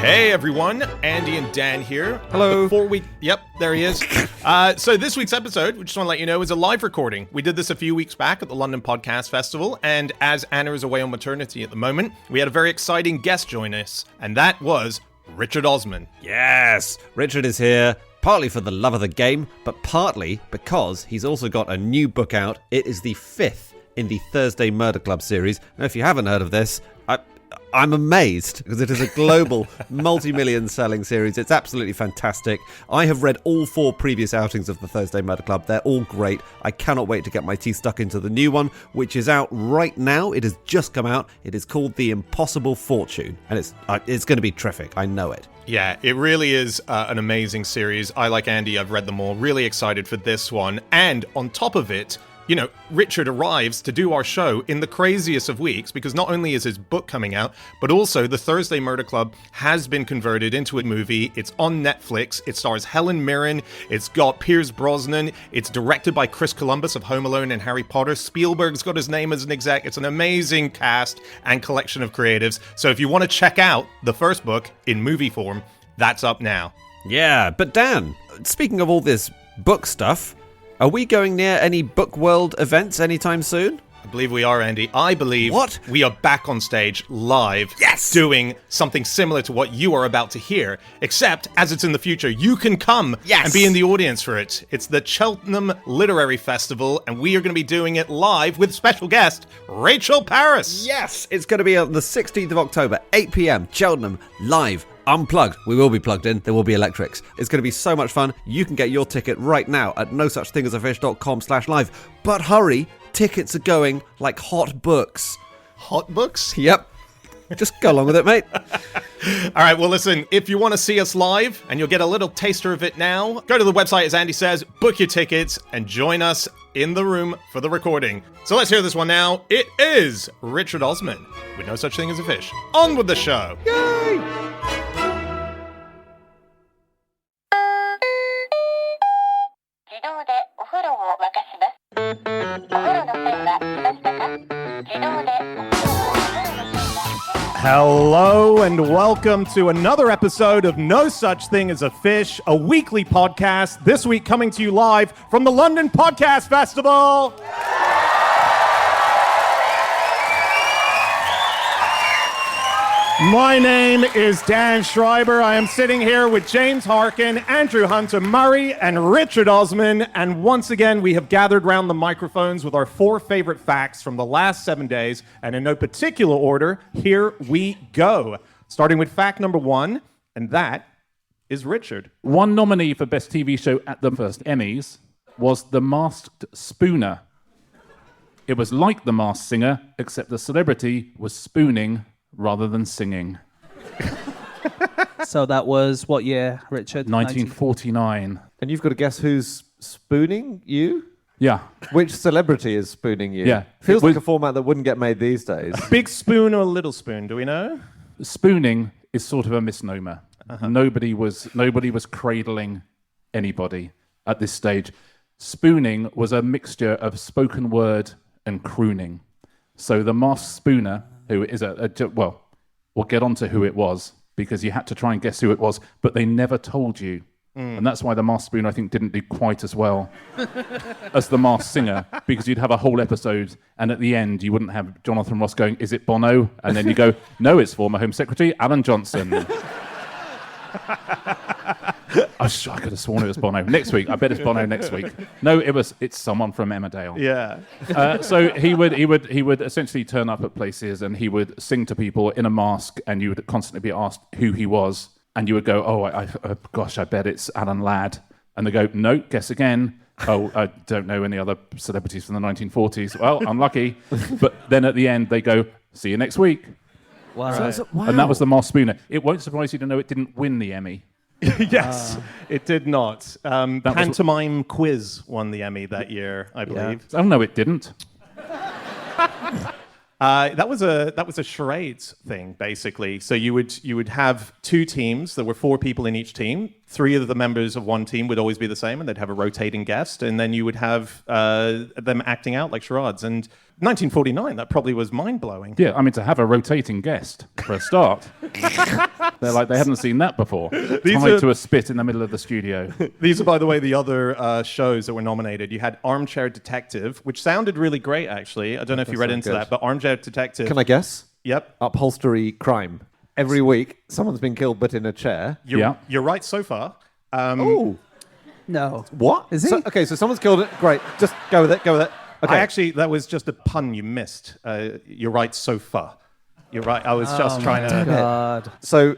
Hey everyone, Andy and Dan here. Hello. Yep, there he is. So this week's episode, we just want to let you know, is a live recording. We did this a few weeks back at the London Podcast Festival, and as Anna is away on maternity at the moment, we had a very exciting guest join us, and that was Richard Osman. Yes, Richard is here, partly for the love of the game, but partly because he's also got a new book out. It is the 5th in the Thursday Murder Club series. Now, if you haven't heard of this, I'm amazed, because it is a global, multi-million selling series. It's absolutely fantastic. I have read all 4 previous outings of the Thursday Murder Club. They're all great. I cannot wait to get my teeth stuck into the new one, which is out right now. It has just come out. It is called The Impossible Fortune, and it's going to be terrific. I know it. Yeah, it really is an amazing series. I, like Andy, I've read them all. Really excited for this one. And on top of it, you know, Richard arrives to do our show in the craziest of weeks, because not only is his book coming out, but also the Thursday Murder Club has been converted into a movie. It's on Netflix. It stars Helen Mirren. It's got Pierce Brosnan. It's directed by Chris Columbus of Home Alone and Harry Potter. Spielberg's got his name as an exec. It's an amazing cast and collection of creatives. So if you want to check out the first book in movie form, that's up now. Yeah, but Dan, speaking of all this book stuff, are we going near any Book World events anytime soon? I believe we are, Andy. I believe we are back on stage live, doing something similar to what you are about to hear, except as it's in the future, you can come and be in the audience for it. It's the Cheltenham Literary Festival, and we are going to be doing it live with special guest Rachel Paris. Yes, it's going to be on the 16th of October, 8 p.m, Cheltenham, live. Unplugged. We will be plugged in. There will be electrics. It's going to be so much fun. You can get your ticket right now at nosuchthingasafish.com/live. But hurry, tickets are going like hot books. Hot books? Yep. Just go along with it, mate. All right, well, listen, if you want to see us live, and you'll get a little taster of it now, go to the website, as Andy says, book your tickets, and join us in the room for the recording. So let's hear this one now. It is Richard Osman, with No Such Thing as a Fish. On with the show. Yay! Hello and welcome to another episode of No Such Thing as a Fish, a weekly podcast, this week coming to you live from the London Podcast Festival. My name is Dan Schreiber. I am sitting here with James Harkin, Andrew Hunter Murray, and Richard Osman. And once again, we have gathered round the microphones with our 4 favorite facts from the last 7 days. And in no particular order, here we go. Starting with fact number 1, and that is Richard. One nominee for Best TV Show at the first Emmys was The Masked Spooner. It was like The Masked Singer, except the celebrity was spooning rather than singing. So that was what year, Richard? 1949. And you've got to guess who's spooning you? Yeah. Which celebrity is spooning you? Yeah. Feels like a format that wouldn't get made these days. Big spoon or little spoon, do we know? Spooning is sort of a misnomer. Nobody was cradling anybody at this stage. Spooning was a mixture of spoken word and crooning. So the Masked Spooner, who is well, we'll get on to who it was, because you had to try and guess who it was, but they never told you. And that's why the Masked Spooner, I think, didn't do quite as well as the Masked Singer, because you'd have a whole episode, and at the end, you wouldn't have Jonathan Ross going, "Is it Bono?" And then you go, "No, it's former Home Secretary Alan Johnson." I could have sworn it was Bono. Next week, I bet it's Bono next week. No, it's someone from Emmerdale. Yeah. So he would essentially turn up at places, and he would sing to people in a mask, and you would constantly be asked who he was, and you would go, "Oh, gosh, I bet it's Alan Ladd," and they go, "No, guess again." "Oh, I don't know any other celebrities from the 1940s. Well, unlucky." But then at the end, they go, "See you next week." Wow. Wow. And that was the Masked Spooner. It won't surprise you to know it didn't win the Emmy. Yes, it did not. Pantomime Quiz won the Emmy that year, I believe. Oh, no, it didn't. That was a charades thing, basically. So you would have 2 teams. There were 4 people in each team. 3 of the members of one team would always be the same, and they'd have a rotating guest. And then you would have them acting out like charades. And 1949, that probably was mind-blowing. Yeah, I mean, to have a rotating guest for a start. They're like, they hadn't seen that before. Tied to a spit in the middle of the studio. These are, by the way, the other shows that were nominated. You had Armchair Detective, which sounded really great, actually. I don't know if you read into that, but Armchair Detective... Can I guess? Yep. Upholstery crime. Every week, someone's been killed but in a chair. You're right so far. Oh. No. What? Is he? So someone's killed it. Great. Just go with it. Okay. That was just a pun you missed. You're right so far. You're right. I was just trying to... God. So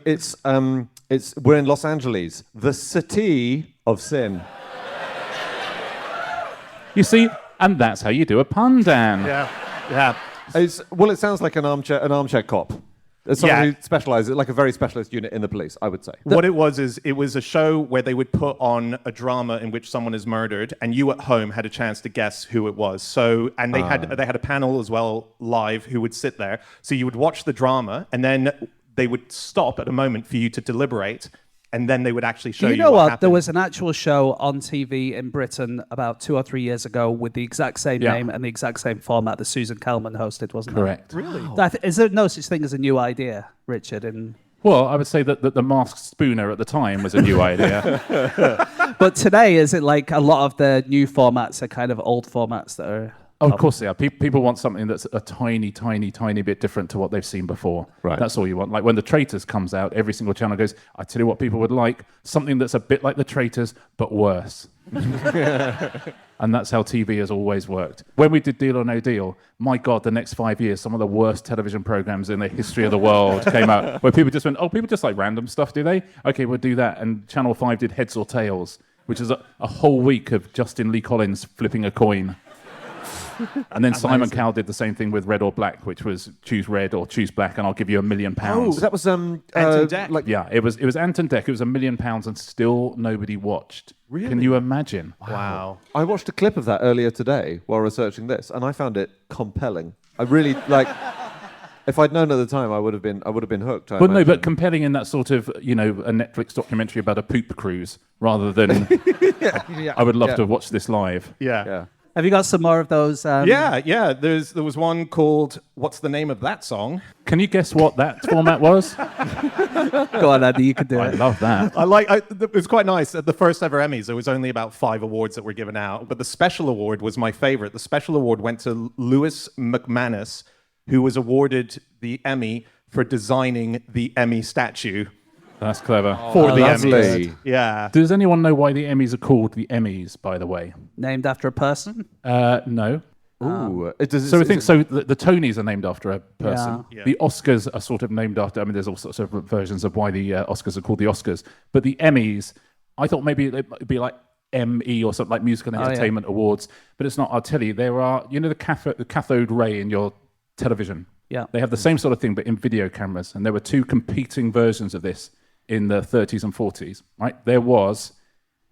we're in Los Angeles, the city of sin. You see, and that's how you do a pun, Dan. Yeah. It sounds like an armchair cop. It's someone who specializes, like a very specialist unit in the police, I would say. What it was a show where they would put on a drama in which someone is murdered, and you at home had a chance to guess who it was. So, and they had a panel as well live who would sit there. So you would watch the drama, and then they would stop at a moment for you to deliberate, and then they would actually show you. You know what? Happened. There was an actual show on TV in Britain about 2 or 3 years ago with the exact same name and the exact same format that Susan Kelman hosted, wasn't Correct. there? Really? Is there no such thing as a new idea, Richard? Well, I would say that the masked spooner at the time was a new idea. But today, is it like a lot of the new formats are kind of old formats that are... Oh, of course they are. People want something that's a tiny, tiny, tiny bit different to what they've seen before. Right. That's all you want. Like when The Traitors comes out, every single channel goes, I tell you what people would like, something that's a bit like The Traitors, but worse. And that's how TV has always worked. When we did Deal or No Deal, my God, the next 5 years, some of the worst television programs in the history of the world came out, where people just went, oh, people just like random stuff, do they? Okay, we'll do that. And Channel 5 did Heads or Tails, which is a whole week of Justin Lee Collins flipping a coin. And then Simon Cowell did the same thing with Red or Black, which was choose red or choose black, and I'll give you £1 million. Oh, that was Anton Deck. It was Anton Deck. It was £1 million, and still nobody watched. Really? Can you imagine? Wow. I watched a clip of that earlier today while researching this, and I found it compelling. I really like. If I'd known at the time, I would have been hooked. But no, but compelling in that sort of, a Netflix documentary about a poop cruise, rather than I would love to watch this live. Yeah. Have you got some more of those? Yeah. There was one called "What's the Name of That Song?" Can you guess what that format was? Go on, Andy, you can do I it. love that. It was quite nice. At the first ever Emmys, there was only about 5 awards that were given out, but the special award was my favorite. The special award went to Lewis McManus, who was awarded the Emmy for designing the Emmy statue That's clever. for the lovely. Emmys. Yeah. Does anyone know why the Emmys are called the Emmys, by the way? Named after a person? No. Ooh, The Tonys are named after a person. Yeah. The Oscars are sort of named after. I mean, there's all sorts of versions of why the Oscars are called the Oscars. But the Emmys, I thought maybe it'd be like ME or something like Musical and Entertainment Awards, but it's not. I'll tell you, there are. The cathode ray in your television. Yeah. They have the same sort of thing, but in video cameras. And there were 2 competing versions of this in the 30s and 40s. Right? There was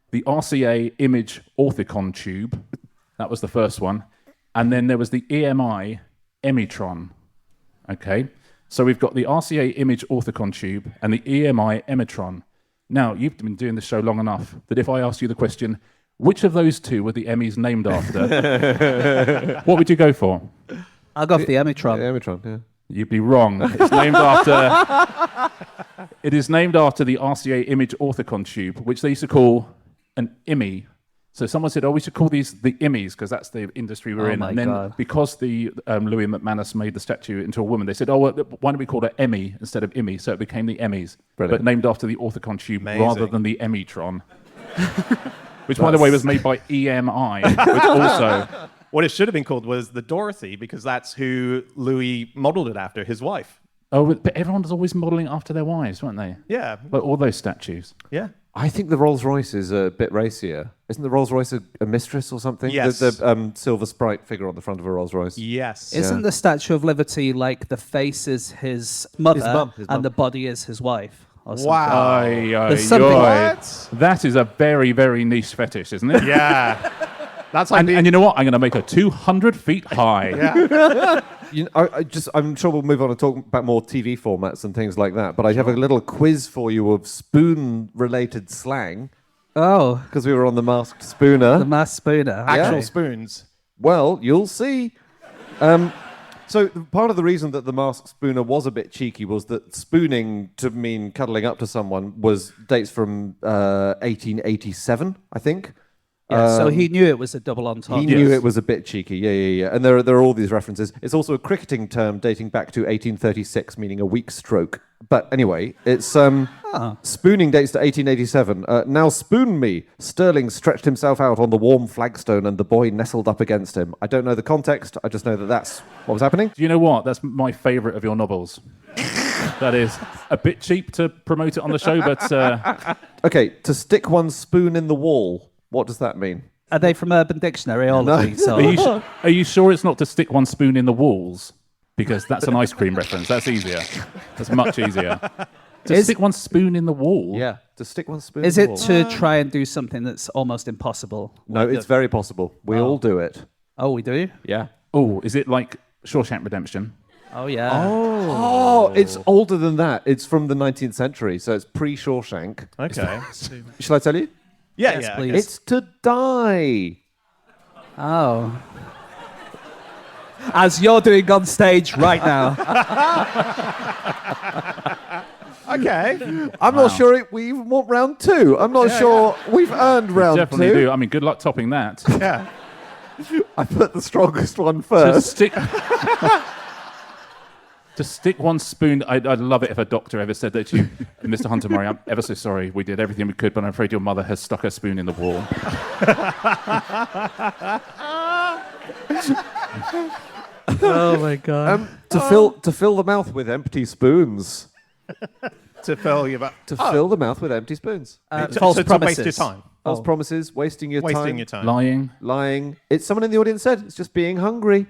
the RCA Image Orthicon tube. That was the first one. And then there was the EMI Emitron. Okay? So we've got the RCA Image Orthicon tube and the EMI Emitron. Now, you've been doing this show long enough that if I asked you the question, which of those 2 were the Emmys named after, what would you go for? I'll go for the Emitron. Emitron, yeah. You'd be wrong. It's named after... It is named after the RCA Image Orthicon tube, which they used to call an IMI. So someone said, we should call these the IMIs because that's the industry we're in. And then God. because the Louis McManus made the statue into a woman, they said, why don't we call it Emmy instead of IMI? So it became the Emmys, Brilliant. but named after the Orthicon tube rather than the Emitron. Which, by the way, was made by EMI, which also... What it should have been called was the Dorothy, because that's who Louis modeled it after, his wife. Oh, but everyone was always modelling after their wives, weren't they? Yeah. Like all those statues. Yeah. I think the Rolls Royce is a bit racier. Isn't the Rolls Royce a mistress or something? Yes. The silver sprite figure on the front of a Rolls Royce. Yes. Isn't the Statue of Liberty like the face is his mother His mum. and the body is his wife? Or something? Wow. There's something- What? That is a very, very niche fetish, isn't it? Yeah. That's like And you know what? I'm going to make her 200 feet high. yeah. I'm sure we'll move on and talk about more TV formats and things like that. But I have a little quiz for you of spoon-related slang Oh, because we were on the Masked Spooner. the mass spooner. Actual Yeah. spoons. Well, you'll see. So part of the reason that the masked spooner was a bit cheeky was that spooning, to mean cuddling up to someone, was dates from 1887, I think. Yeah, so he knew it was a double entendre. He knew it was a bit cheeky, yeah. And there are all these references. It's also a cricketing term dating back to 1836, meaning a weak stroke. But anyway, it's spooning dates to 1887. Now spoon me. Sterling stretched himself out on the warm flagstone and the boy nestled up against him. I don't know the context. I just know that that's what was happening. Do you know what? That's my favourite of your novels. That is a bit cheap to promote it on the show, but... Okay, to stick one's spoon in the wall. What does that mean? Are they from Urban Dictionary, all of these? Or? Are you sure it's not to stick one spoon in the walls? Because that's an ice cream reference. That's easier. That's much easier. To stick one spoon in the wall? Yeah, to stick one's spoon Is in the it wall. to try and do something that's almost impossible? No, it's very possible. We all do it. Oh, we do? Yeah. Oh, is it like Shawshank Redemption? Oh, yeah. Oh, it's older than that. It's from the 19th century, so it's pre-Shawshank. Okay. Shall I tell you? Yeah, Yes, please. It's to die. Oh. As you're doing on stage right now. Okay. I'm not sure we even want round two. I'm not sure we've earned round Definitely two. do. I mean, good luck topping that. Yeah. I put the strongest one To first. stick... To stick one spoon, I'd love it if a doctor ever said that to you, Mr. Hunter Murray, I'm ever so sorry, we did everything we could, but I'm afraid your mother has stuck her spoon in the wall. Oh, my God. To fill the mouth with empty spoons. To fill your Fill the mouth with empty spoons. False to promises. waste your time. False promises, wasting your Wasting your time. Lying. lying. It's someone in the audience said it's just being hungry.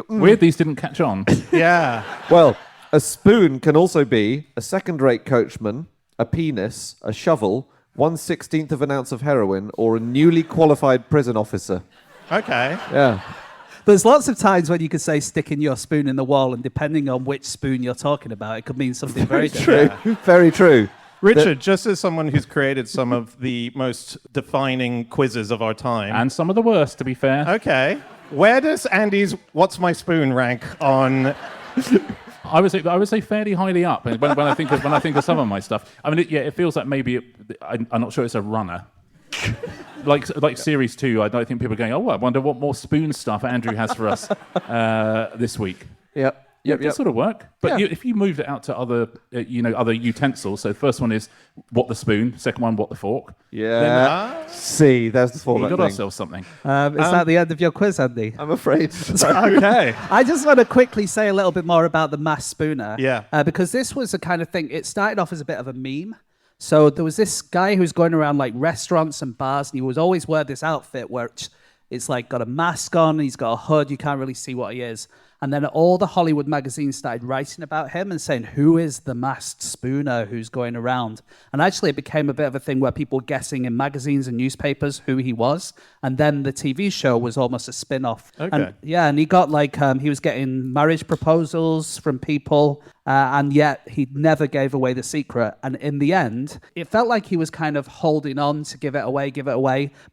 Weird these didn't catch on. Yeah. Well, a spoon can also be a second-rate coachman, a penis, a shovel, 1/16 of an ounce of heroin, or a newly qualified prison officer. Okay. Yeah. There's lots of times when you could say sticking your spoon in the wall, and depending on which spoon you're talking about, it could mean something very different. True. Very true. Richard, just as someone who's created some of the most defining quizzes of our time. And some of the worst, to be fair. Okay. Where does Andy's What's My Spoon rank on... I would say fairly highly up when I think of some of my stuff. I mean, it feels like maybe I'm not sure it's a runner. Like series 2, I don't think people are going, oh, I wonder what more spoon stuff Andrew has for us this week. Yep. That sort of work. But Yeah. if you moved it out to other utensils, so the first one is what the spoon, second one what the fork. Yeah. See, there's the We format got thing. ourselves something. Is that the end of your quiz, Andy? I'm afraid. Okay. I just want to quickly say a little bit more about the mass spooner. Yeah. Because this was the kind of thing, it started off as a bit of a meme. So there was this guy who's going around like restaurants and bars, and he was always wear this outfit where it's like got a mask on, he's got a hood, you can't really see what he is. And then all the Hollywood magazines started writing about him and saying, who is the masked spooner who's going around? And actually it became a bit of a thing where people were guessing in magazines and newspapers who he was. And then the TV show was almost a spin-off. Okay. And he got he was getting marriage proposals from people, and yet he never gave away the secret. And in the end, it felt like he was kind of holding on to give it away.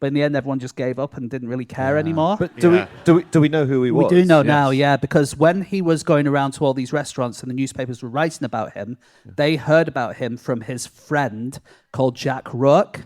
But in the end, everyone just gave up and didn't really care anymore. But do we know who he was? We do know now, yeah, because when he was going around to all these restaurants and the newspapers were writing about him, they heard about him from his friend called Jack Rourke.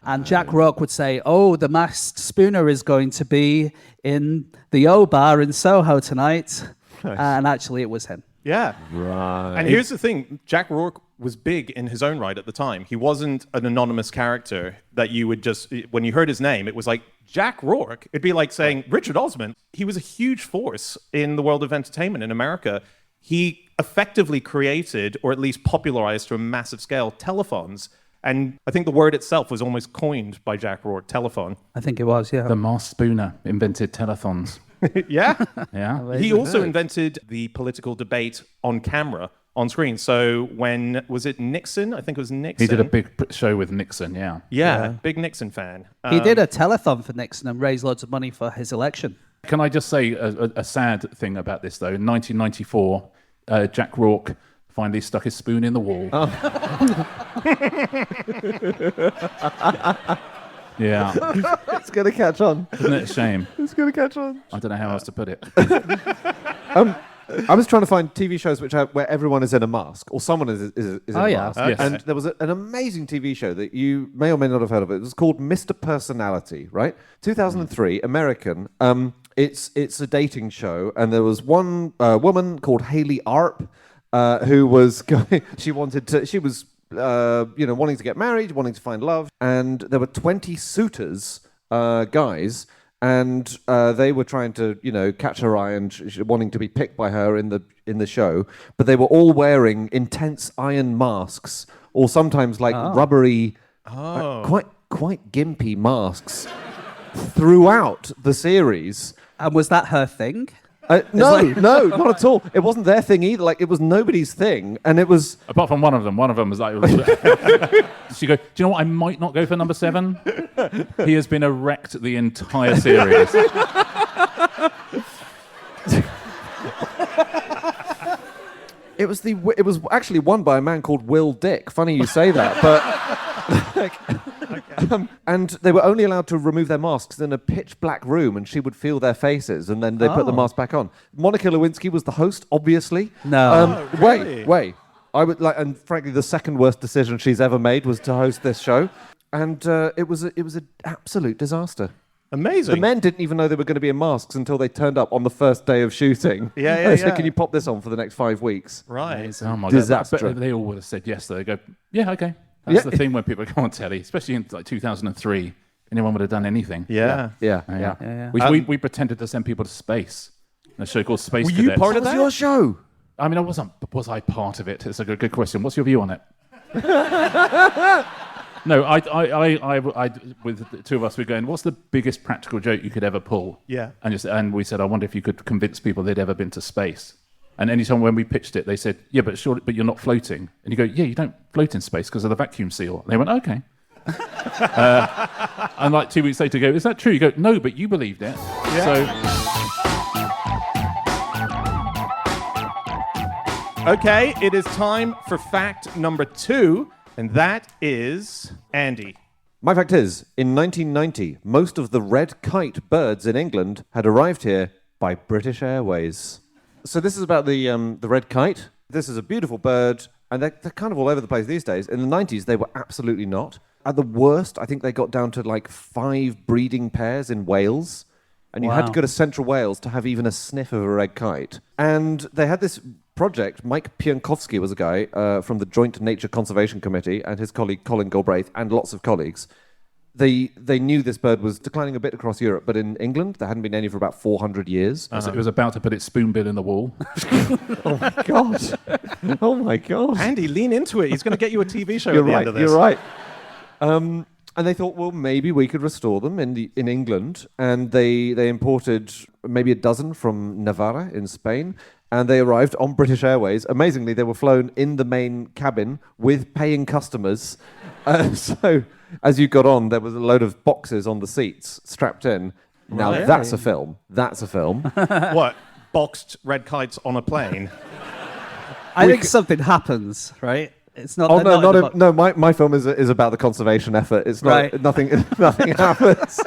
And Jack Rourke would say, oh, the masked spooner is going to be in the O Bar in Soho tonight. And actually it was him. Yeah. Right. And here's the thing. Jack Rourke was big in his own right at the time. He wasn't an anonymous character that you would just... When you heard his name, it was like, Jack Rourke. It'd be like saying Richard Osman. He was a huge force in the world of entertainment in America. He effectively created, or at least popularized to a massive scale, telephones. And I think the word itself was almost coined by Jack Rourke, telephone. I think it was, yeah. The masked spooner invented telethons. Yeah. Yeah. He also invented the political debate on camera, on screen. So when, was it Nixon? I think it was Nixon. He did a big show with Nixon, yeah. Yeah, big Nixon fan. He did a telethon for Nixon and raised loads of money for his election. Can I just say a sad thing about this, though? In 1994, Jack Rourke finally stuck his spoon in the wall. Yeah. It's going to catch on. Isn't it a shame? It's going to catch on. I don't know how else to put it. I was trying to find TV shows where everyone is in a mask, or someone is in Oh, a yeah. mask. Yes. And there was an amazing TV show that you may or may not have heard of. It was called Mr. Personality, right? 2003, American. It's a dating show, and there was one woman called Hayley Arp who was she was wanting to get married, wanting to find love, and there were 20 suitors, guys. And they were trying to, catch her eye and wanting to be picked by her in the show. But they were all wearing intense iron masks, or sometimes like rubbery, quite gimpy masks throughout the series. And was that her thing? No, not at all. It wasn't their thing either. Like, it was nobody's thing, and it was. Apart from one of them was like. She go. Do you know what? I might not go for number 7. He has been erect the entire series. It was actually won by a man called Will Dick. Funny you say that, but. And they were only allowed to remove their masks in a pitch black room, and she would feel their faces, and then they put the mask back on. Monica Lewinsky was the host, obviously. No. Wait. I would and frankly, the second worst decision she's ever made was to host this show, and it was an absolute disaster. Amazing. The men didn't even know they were going to be in masks until they turned up on the first day of shooting. Yeah. They said, "Can you pop this on for the next 5 weeks?" Right. Oh my Disaster. God. But they all would have said yes. They go, yeah, okay. That's the thing when people go on telly, especially in like 2003. Anyone would have done anything. Yeah. Yeah. We pretended to send people to space. A show called Space Were Cadets. you part of That that? was your show. I mean, was I part of it? It's a good question. What's your view on it? No, I, with the two of us, we're going, what's the biggest practical joke you could ever pull? Yeah. And we said, I wonder if you could convince people they'd ever been to space. And anytime when we pitched it, they said, yeah, but you're not floating. And you go, yeah, you don't float in space because of the vacuum seal. And they went, okay. And like 2 weeks later, go, is that true? You go, no, but you believed it. Yeah. Okay, it is time for fact number 2, and that is Andy. My fact is, in 1990, most of the red kite birds in England had arrived here by British Airways. So this is about the red kite. This is a beautiful bird, and they're kind of all over the place these days. In the 90s, they were absolutely not. At the worst, I think they got down to like 5 breeding pairs in Wales, and you had to go to central Wales to have even a sniff of a red kite. And they had this project. Mike Piankowski was a guy from the Joint Nature Conservation Committee, and his colleague Colin Galbraith, and lots of colleagues. They knew this bird was declining a bit across Europe, but in England, there hadn't been any for about 400 years. So it was about to put its spoonbill in the wall. Oh, my God. Oh, my God. Andy, lean into it. He's going to get you a TV show You're at the right, end of this. you're right. And they thought, well, maybe we could restore them in England. And they imported maybe a dozen from Navarra in Spain. And they arrived on British Airways. Amazingly, they were flown in the main cabin with paying customers. So as you got on, there was a load of boxes on the seats strapped in. Now, Right. that's a film. That's a film. What? Boxed red kites on a plane? I think something happens, right? It's not. Oh, they're no, in the no, my film is about the conservation effort. It's not, Right. nothing happens.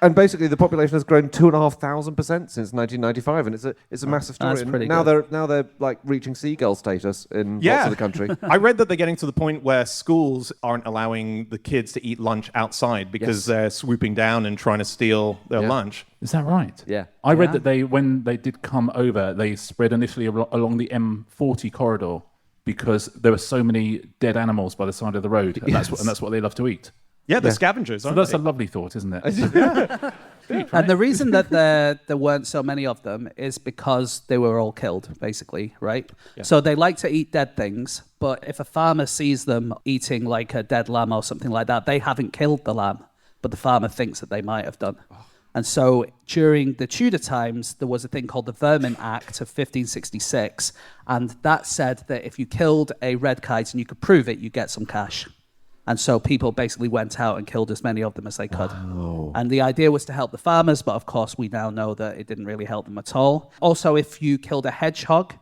And basically, the population has grown 2,500% since 1995, and it's a massive story. That's And pretty now good. they're like reaching seagull status in lots of the country. I read that they're getting to the point where schools aren't allowing the kids to eat lunch outside because Yes. they're swooping down and trying to steal their Yeah. lunch. Is that right? Yeah. I read that when they did come over, they spread initially along the M40 corridor because there were so many dead animals by the side of the road, and that's what they love to eat. Yeah, they're scavengers, So aren't that's they? a lovely thought, isn't it? And the reason that there weren't so many of them is because they were all killed, basically, right? Yeah. So they like to eat dead things, but if a farmer sees them eating like a dead lamb or something like that, they haven't killed the lamb, but the farmer thinks that they might have done. And so during the Tudor times, there was a thing called the Vermin Act of 1566, and that said that if you killed a red kite and you could prove it, you get some cash. And so people basically went out and killed as many of them as they could. Wow. And the idea was to help the farmers, but of course we now know that it didn't really help them at all. Also, if you killed a hedgehog,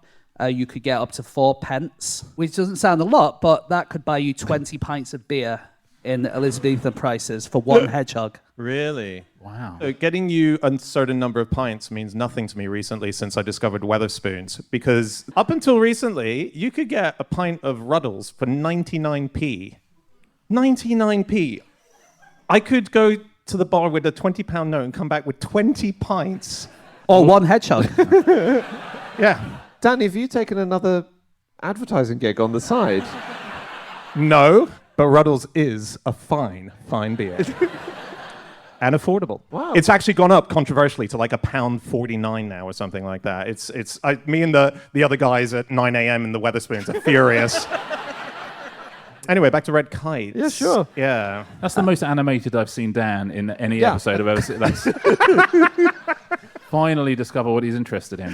you could get up to 4 pence, which doesn't sound a lot, but that could buy you 20 pints of beer in Elizabethan prices for one hedgehog. Really? Wow. Getting you a certain number of pints means nothing to me recently since I discovered Wetherspoons. Because up until recently, you could get a pint of Ruddles for 99p. 99p. I could go to the bar with a £20 note and come back with 20 pints. Or one hedgehog. Yeah. Danny, have you taken another advertising gig on the side? No, but Ruddles is a fine beer. And affordable. Wow. It's actually gone up controversially to like £1.49 now or something like that. Me and the other guys at 9 a.m. in the Wetherspoons are furious. Anyway, back to Red Kites. Yeah, sure. Yeah. That's the most animated I've seen Dan in any Yeah. episode I've ever seen. That's finally discover what he's interested in.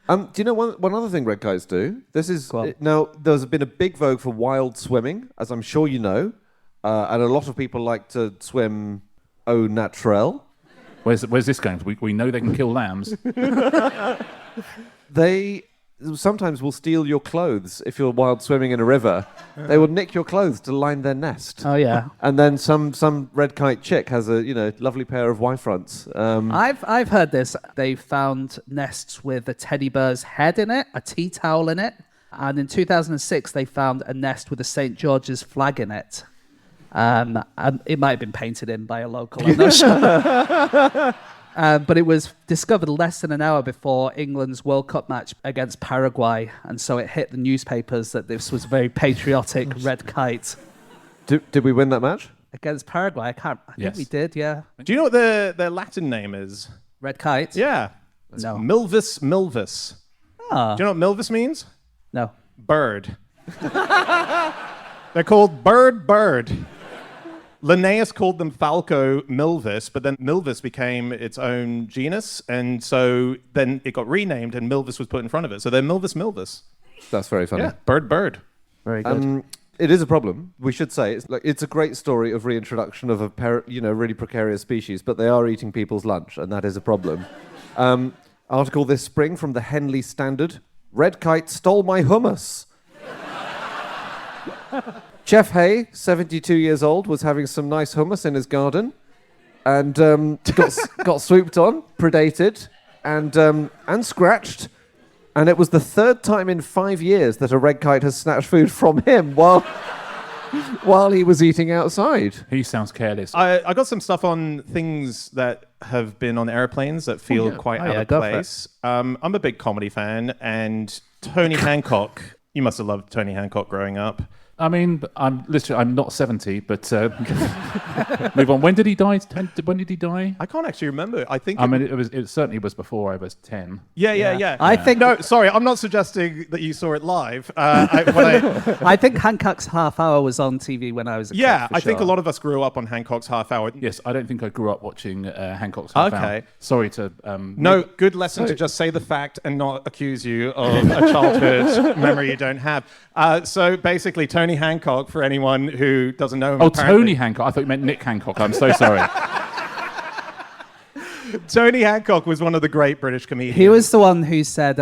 Do you know one other thing red kites do? This is now there's been a big vogue for wild swimming, as I'm sure you know, and a lot of people like to swim au naturel. Where's this going? We know they can kill lambs. They sometimes will steal your clothes if you're wild swimming in a river. They will nick your clothes to line their nest. Oh, yeah. And then some red kite chick has a lovely pair of Y fronts. I've heard this. They found nests with a teddy bear's head in it, a tea towel in it, and in 2006 they found a nest with a St. George's flag in it. And it might have been painted in by a local, I'm not sure. But it was discovered less than an hour before England's World Cup match against Paraguay, and so it hit the newspapers that this was a very patriotic red kite. Did we win that match? Against Paraguay? I think Yes. we did, yeah. Do you know what their Latin name is? Red kite? Yeah. It's No. Milvus milvus. Ah, Do you know what milvus means? no. Bird. They're called bird. Linnaeus called them Falco milvus, but then milvus became its own genus, and so then it got renamed, and milvus was put in front of it. So they're milvus. That's very funny. Yeah, bird. Very good. It is a problem. We should say it's a great story of reintroduction of a really precarious species, but they are eating people's lunch, and that is a problem. Article this spring from the Henley Standard: Red kite stole my hummus. Chef Hay, 72 years old, was having some nice hummus in his garden, and got swooped on, predated, and scratched. And it was the third time in 5 years that a red kite has snatched food from him while he was eating outside. He sounds careless. I got some stuff on things that have been on airplanes that feel quite out of go for it. place. I'm a big comedy fan, and Tony Hancock. You must have loved Tony Hancock growing up. I mean, I'm not 70, but move on. When did he die? When did he die? I can't actually remember. I think. It certainly was before I was 10. Yeah. I think No, sorry, I'm not suggesting that you saw it live. I think Hancock's Half Hour was on TV when I was a kid. Yeah, for I think a sure. lot of us grew up on Hancock's Half Hour. Yes, I don't think I grew up watching Hancock's Half Hour. Okay. Sorry to... No, good lesson to just say the fact and not accuse you of a childhood memory you don't have. So basically, Tony Hancock, for anyone who doesn't know him, Oh, apparently- Tony Hancock. I thought you meant Nick Hancock. I'm so sorry. Tony Hancock was one of the great British comedians. He was the one who said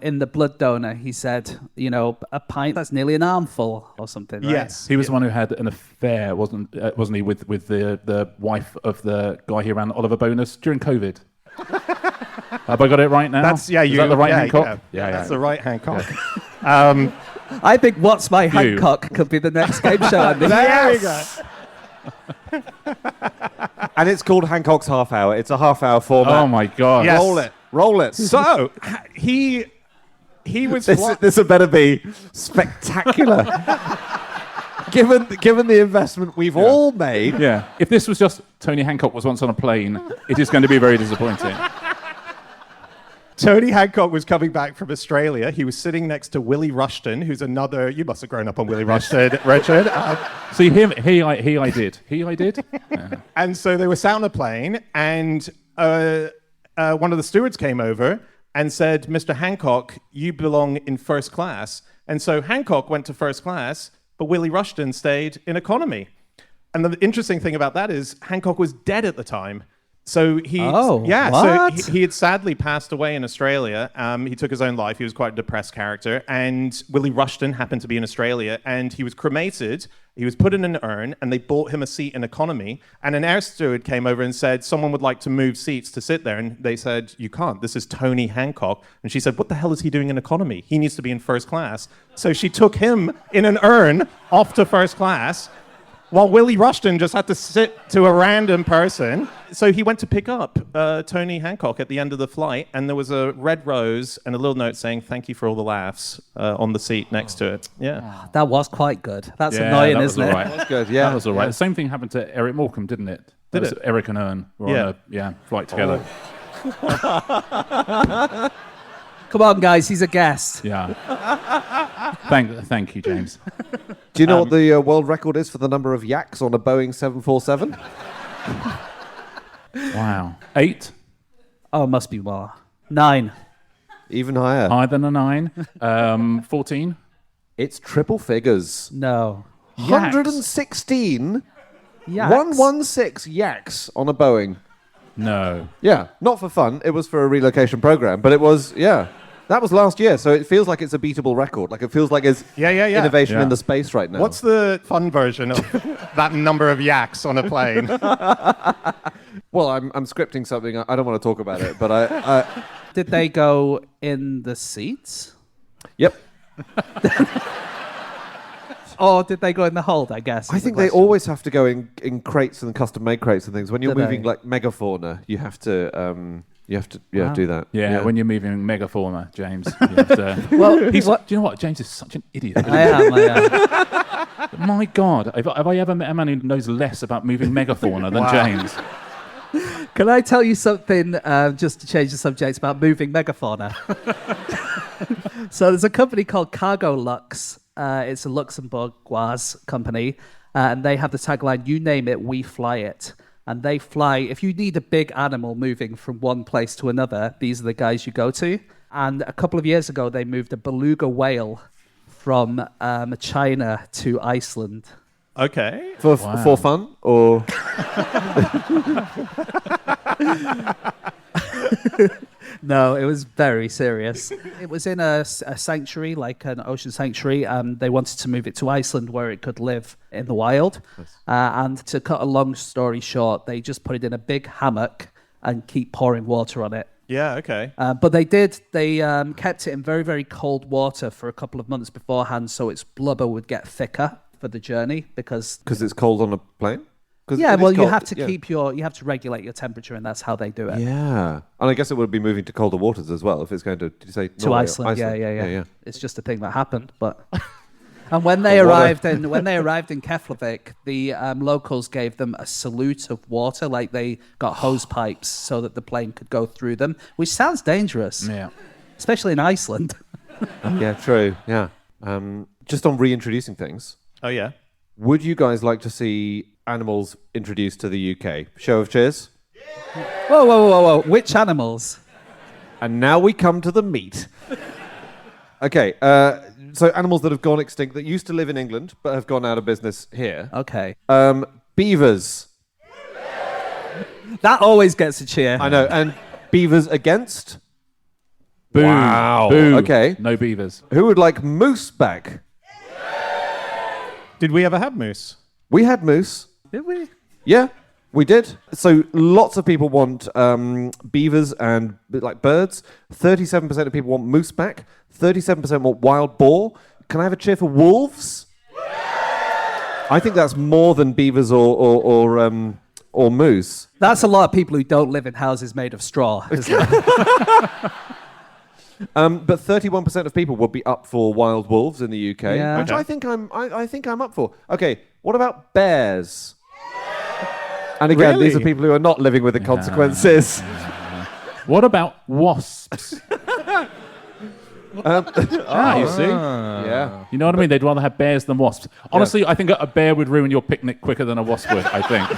in The Blood Donor, he said, a pint that's nearly an armful or something, right? Yes. He was the one who had an affair, wasn't he, with the wife of the guy who ran Oliver Bonus during COVID? Have I got it right now? That's, Is that the right Hancock? Yeah, that's the right Hancock. I think What's My You. Hancock could be the next game show, Andy. There we go. And it's called Hancock's Half Hour. It's a half-hour format. Oh my God. Yes. Roll it. So, he was... This had better be spectacular. Given the investment we've all made. Yeah. If this was just Tony Hancock was once on a plane, it is going to be very disappointing. Tony Hancock was coming back from Australia. He was sitting next to Willie Rushton, who's another... You must have grown up on Willie Rushton, Richard. See, he I did. Yeah. And so they were sat on a plane, and one of the stewards came over and said, "Mr. Hancock, you belong in first class." And so Hancock went to first class, but Willie Rushton stayed in economy. And the interesting thing about that is Hancock was dead at the time, So he, Oh, yeah, what? so he had sadly passed away in Australia. He took his own life. He was quite a depressed character, and Willie Rushton happened to be in Australia, and he was cremated. He was put in an urn, and they bought him a seat in economy. And an air steward came over and said, someone would like to move seats to sit there. And they said, you can't. This is Tony Hancock. And she said, what the hell is he doing in economy? He needs to be in first class. So she took him in an urn off to first class, while Willie Rushton just had to sit to a random person. So he went to pick up Tony Hancock at the end of the flight, and there was a red rose and a little note saying, thank you for all the laughs on the seat next to it. Yeah. That was quite good. That's Yeah, annoying, that was isn't all it? right. That's good, yeah. That was all right. The same thing happened to Eric Morecambe, didn't it? Did That was it? Eric and Ern were Yeah. on a flight together. Come on, guys, he's a guest. Yeah. Thank you, James. Do you know what the world record is for the number of yaks on a Boeing 747? Wow. 8, Oh, it must be more. 9. Even higher. higher than a 9. 14. It's triple figures. No. 116. Yaks. 116 yaks on a Boeing. No. Yeah, not for fun. It was for a relocation program, but it was, yeah. That was last year, so it feels like it's a beatable record. Like, it feels like it's Yeah. innovation Yeah. in the space right now. What's the fun version of that number of yaks on a plane? Well, I'm scripting something. I don't want to talk about it, but I Did they go in the seats? yep. Or did they go in the hold, I guess? I is the think they question. always have to go in crates and custom-made crates and things. When you're Do they? moving like megafauna, you have to do that. Yeah, when you're moving megafauna, James. You have to, Well, do you what? know what? James is such an idiot. I am. My God, have I ever met a man who knows less about moving megafauna than James? Can I tell you something, just to change the subject, about moving megafauna? So there's a company called Cargo Lux. It's a Luxembourgeois company, and they have the tagline, you name it, we fly it. And they fly, if you need a big animal moving from one place to another, these are the guys you go to. And a couple of years ago, they moved a beluga whale from China to Iceland. Okay. For fun or No, it was very serious. It was in a sanctuary, like an ocean sanctuary. They wanted to move it to Iceland where it could live in the wild. And to cut a long story short, they just put it in a big hammock and keep pouring water on it. Yeah, okay. But they kept it in very, very cold water for a couple of months beforehand so its blubber would get thicker for the journey because... it's cold on a plane? 'Cause Yeah, it is well, you cold, have to yeah. you have to regulate your temperature, and that's how they do it. Yeah, and I guess it would be moving to colder waters as well if it's going to. Did you say To Norway or Iceland, yeah. It's just a thing that happened, but. And when they arrived in Keflavik, the locals gave them a salute of water, like they got hose pipes so that the plane could go through them, which sounds dangerous, Yeah. especially in Iceland. Yeah, true. Yeah. Just on reintroducing things, Oh, yeah. would you guys like to see animals introduced to the UK? Show of cheers. Whoa! Which animals? And now we come to the meat. Okay, so animals that have gone extinct that used to live in England but have gone out of business here. Okay, Beavers. that always gets a cheer. I know. And beavers against? Boo. Wow. Boo. Okay. No beavers. Who would like moose back? Did we ever have moose? We had moose. Did we? Yeah, we did. So lots of people want beavers and like birds. 37% of people want moose back. 37% want wild boar. Can I have a cheer for wolves? I think that's more than beavers or moose. That's a lot of people who don't live in houses made of straw, isn't it? But 31% of people would be up for wild wolves in the UK, Yeah. which Okay. I think I'm up for. Okay, what about bears? And again, these are Really? people who are not living with the consequences. What about wasps? You see? Yeah. You know what I mean? They'd rather have bears than wasps. Honestly, I think a bear would ruin your picnic quicker than a wasp would, I think.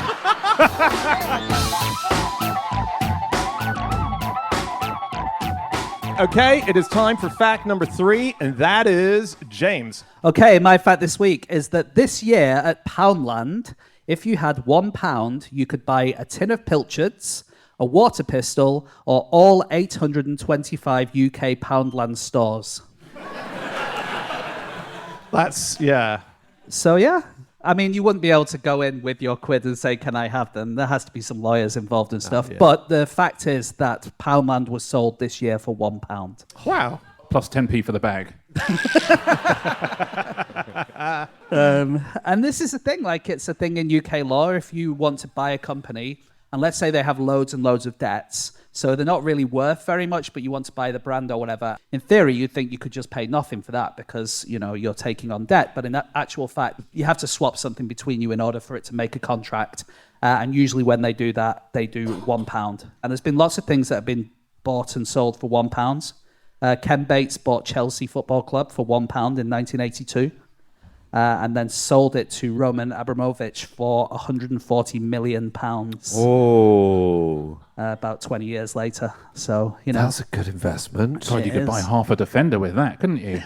Okay, it is time for fact number 3, and that is James. Okay, my fact this week is that this year at Poundland, if you had £1, you could buy a tin of pilchards, a water pistol, or all 825 UK Poundland stores? That's, yeah. So, yeah. I mean, you wouldn't be able to go in with your quid and say, can I have them? There has to be some lawyers involved and stuff. yeah. But the fact is that Poundland was sold this year for £1. Wow. Plus 10p for the bag. And this is the thing, like it's a thing in UK law. If you want to buy a company, and let's say they have loads and loads of debts, so they're not really worth very much, but you want to buy the brand or whatever, in theory, you'd think you could just pay nothing for that because, you know, you're taking on debt. But in that actual fact, you have to swap something between you in order for it to make a contract. And usually when they do that, they do £1. And there's been lots of things that have been bought and sold for £1. Ken Bates bought Chelsea Football Club for £1 in 1982. And then sold it to Roman Abramovich for £140 million. Oh, About 20 years later. So, you know. that's a good investment. God, you could buy is. half a defender with that, couldn't you?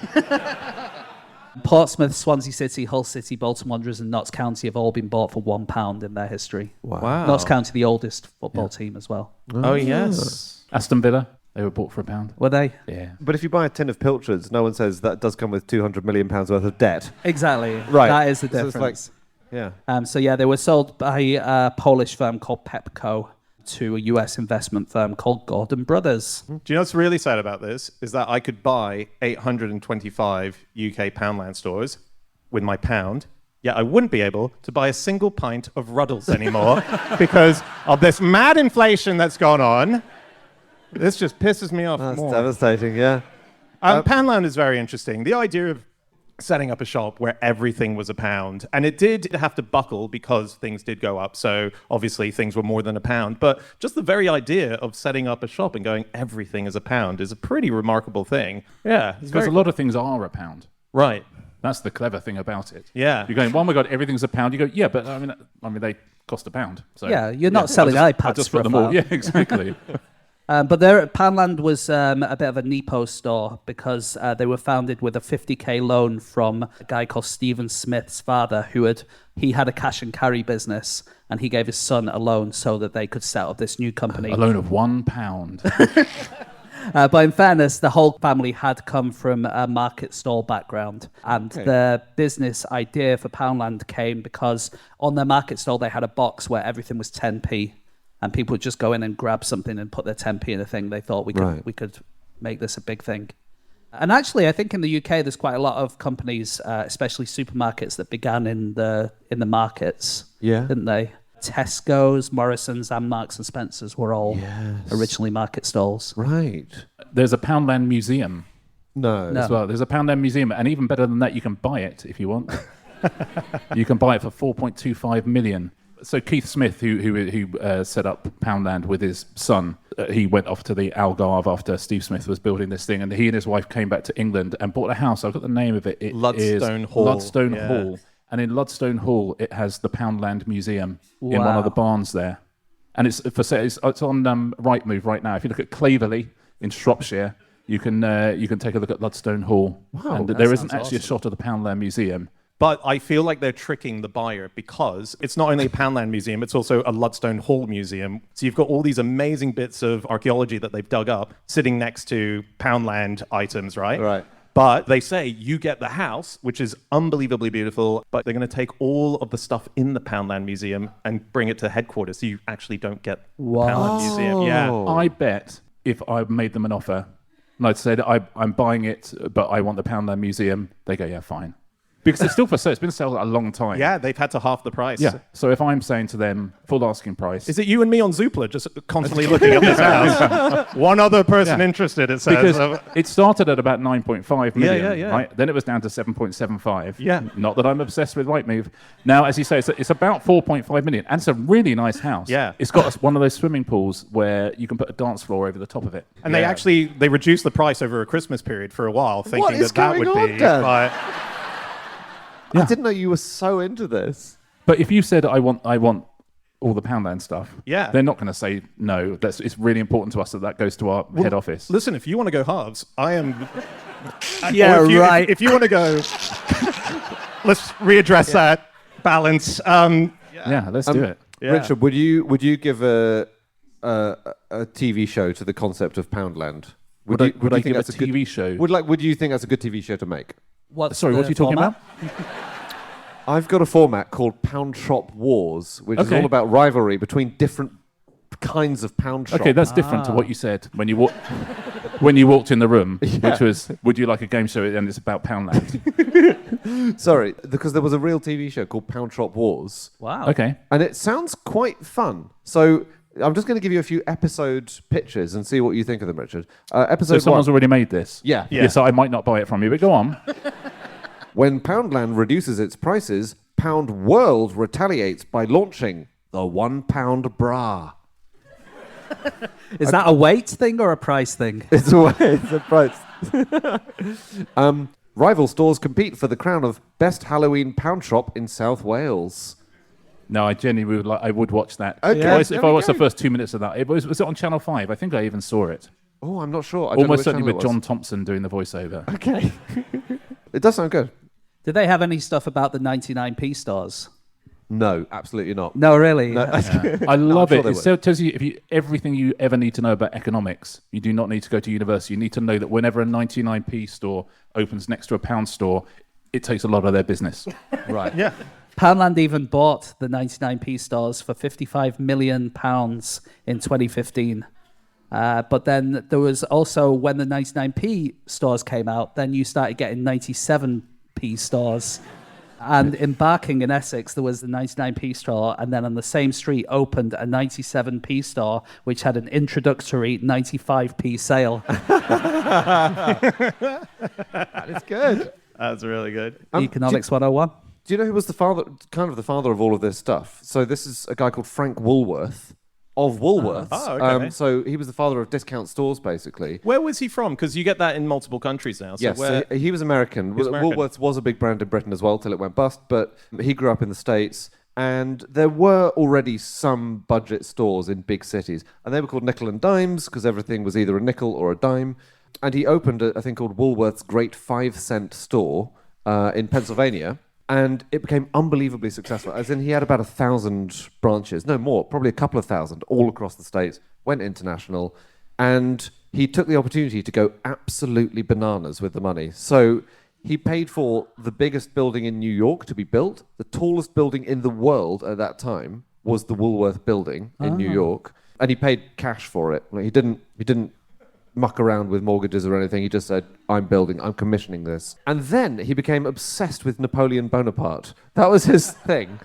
Portsmouth, Swansea City, Hull City, Bolton Wanderers, and Notts County have all been bought for £1 in their history. Wow. Notts County, the oldest football team as well. Oh, yes. Aston Villa, they were bought for £1. Were they? Yeah. But if you buy a tin of Pilchards, no one says that does come with £200 million worth of debt. Exactly. Right. That is the So it's difference. Yeah. So yeah, they were sold by a Polish firm called Pepco to a US investment firm called Gordon Brothers. Do you know what's really sad about this? Is that I could buy 825 UK Poundland stores with my pound, yet I wouldn't be able to buy a single pint of Ruddles anymore because of this mad inflation that's gone on. This just pisses me off That's more. devastating, yeah. Poundland is very interesting. The idea of setting up a shop where everything was £1, and it did have to buckle because things did go up. So obviously things were more than £1. But just the very idea of setting up a shop and going everything is £1 is a pretty remarkable thing. Yeah, it's Because very a lot of things are £1. right. That's the clever thing about it. Yeah. You're going, oh my God, everything's £1. You go, yeah, but I mean, they cost £1. So Yeah, you're not selling I iPads just for put them all. £1. Yeah, exactly. But Poundland was a bit of a Nepo store because they were founded with a 50k loan from a guy called Stephen Smith's father, he had a cash and carry business, and he gave his son a loan so that they could set up this new company. A loan of £1. But in fairness, the whole family had come from a market stall background. And the business idea for Poundland came because on their market stall, they had a box where everything was 10p. And people would just go in and grab something and put their 10p in a thing. They thought we could make this a big thing. And actually, I think in the UK, there's quite a lot of companies, especially supermarkets, that began in the markets, didn't they? Tesco's, Morrison's, and Marks and Spencer's were all originally market stalls. Right. There's a Poundland Museum No. as well. There's a Poundland Museum, and even better than that, you can buy it if you want. You can buy it for $4.25 million. So Keith Smith, who set up Poundland with his son, he went off to the Algarve after Steve Smith was building this thing, and he and his wife came back to England and bought a house. I've got the name of it. Ludstone Hall. Ludstone Hall. And in Ludstone Hall, it has the Poundland Museum in one of the barns there. And it's on Rightmove right now. If you look at Claverley in Shropshire, you can take a look at Ludstone Hall. Wow, and that there isn't sounds actually a shot of the Poundland Museum. But I feel like they're tricking the buyer because it's not only a Poundland museum, it's also a Ludstone Hall museum. So you've got all these amazing bits of archaeology that they've dug up sitting next to Poundland items, right? Right. But they say you get the house, which is unbelievably beautiful, but they're going to take all of the stuff in the Poundland Museum and bring it to headquarters, so you actually don't get the Poundland Museum. Yeah. I bet if I made them an offer and I'd say that I'm buying it, but I want the Poundland Museum, they go, yeah, fine. Because it's still for sale. It's been sold a long time. Yeah, they've had to half the price. Yeah. So if I'm saying to them, full asking price. Is it you and me on Zoopla just constantly looking at this house? One other person interested, it says. Because it started at about 9.5 million, yeah. right? Then it was down to 7.75. Yeah. Not that I'm obsessed with Rightmove. Now, as you say, it's about 4.5 million. And it's a really nice house. Yeah. It's got one of those swimming pools where you can put a dance floor over the top of it. And they reduced the price over a Christmas period for a while, thinking is that going would on, be. Dan? Like, I didn't know you were so into this. But if you said, I want all the Poundland stuff, Yeah. they're not going to say no. It's really important to us that goes to our head office. listen, if you want to go halves, I am. Yeah, or right. If you want to go, let's readdress that balance. Yeah, let's do it. Yeah. Richard, would you give a a TV show to the concept of Poundland? Would I you give a TV show? Would you think that's a good TV show to make? Sorry, what are you talking about? I've got a format called Pound Shop Wars, which is all about rivalry between different kinds of pound shops. Okay, that's different to what you said when you walked in the room, which was, would you like a game show? And it's about Poundland. Sorry, because there was a real TV show called Pound Shop Wars. Wow. Okay. And it sounds quite fun. So I'm just going to give you a few episode pitches and see what you think of them, Richard. Episode So someone's 1. already made this? Yeah. So I might not buy it from you, but go on. When Poundland reduces its prices, Pound World retaliates by launching the £1 bra. Is that a weight thing or a price thing? It's a price. Rival stores compete for the crown of best Halloween pound shop in South Wales. No, I genuinely I would watch that. Okay, If I watched the first 2 minutes of that. Was it on Channel 5? I think I even saw it. Oh, I'm not sure. I don't know Almost which certainly channel with it was. John Thompson doing the voiceover. Okay. It does sound good. Did they have any stuff about the 99p stores? No, absolutely not. No, really? I love sure it. they It tells you everything you ever need to know about economics. You do not need to go to university. You need to know that whenever a 99p store opens next to a pound store, it takes a lot of their business. Right. Yeah. Poundland even bought the 99p stores for £55 million in 2015. But then there was also, when the 99p stores came out, then you started getting 97p stores. And in Barking in Essex, there was the 99p store, and then on the same street opened a 97p store, which had an introductory 95p sale. That is good. That's really good. Economics 101. Do you know who was the father of all of this stuff? So this is a guy called Frank Woolworth of Woolworths. Oh, okay. So he was the father of discount stores, basically. Where was he from? Because you get that in multiple countries now. So Yes, so he was American. was American. Woolworths was a big brand in Britain as well till it went bust, but he grew up in the States, and there were already some budget stores in big cities, and they were called nickel and dimes because everything was either a nickel or a dime. And he opened a thing called Woolworth's Great 5-Cent Store in Pennsylvania, and it became unbelievably successful. As in, he had about 1,000 branches, no more, probably a couple of thousand, all across the States, went international, and he took the opportunity to go absolutely bananas with the money. So he paid for the biggest building in New York to be built. The tallest building in the world at that time was the Woolworth Building in New York, and he paid cash for it. Like, he didn't muck around with mortgages or anything. He just said, I'm commissioning this. And then he became obsessed with Napoleon Bonaparte. That was his thing.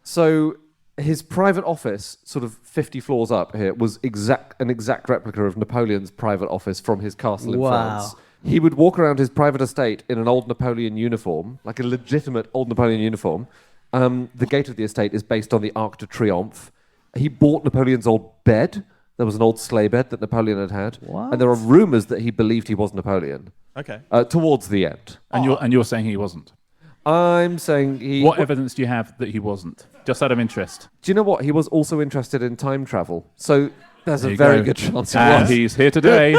So his private office, sort of 50 floors up here, was an exact replica of Napoleon's private office from his castle in France. He would walk around his private estate in an old Napoleon uniform, like a legitimate old Napoleon uniform. The gate of the estate is based on the Arc de Triomphe. He bought Napoleon's old bed. There was an old sleigh bed that Napoleon had. What? And there are rumours that he believed he was Napoleon. Okay. Towards the end. And you're saying he wasn't. I'm saying he... What evidence do you have that he wasn't? Just out of interest. Do you know what? He was also interested in time travel. So there's There a you very go. good chance he And was. he's here today.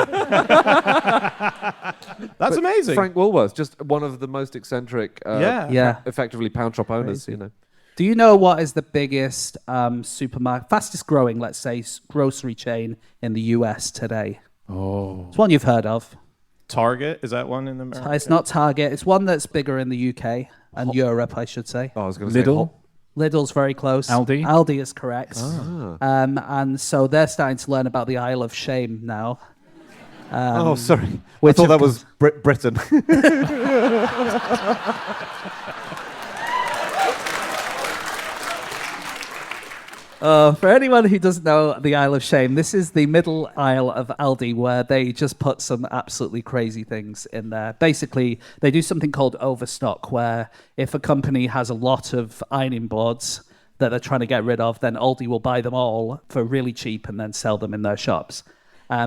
That's amazing. Frank Woolworth, just one of the most eccentric, Yeah. effectively pound shop owners, you know. Do you know what is the biggest fastest growing, let's say, grocery chain in the US today? Oh. It's one you've heard of. Target, is that one in America? It's not Target. It's one that's bigger in the UK and Europe, I should say. Oh, I was going to say... Lidl. Lidl's very close. Aldi? Aldi is correct. And so they're starting to learn about the Isle of Shame now. Oh, sorry. I which thought of that was Britain. For anyone who doesn't know the Isle of Shame, this is the middle aisle of Aldi where they just put some absolutely crazy things in there. Basically, they do something called overstock, where if a company has a lot of ironing boards that they're trying to get rid of, then Aldi will buy them all for really cheap and then sell them in their shops.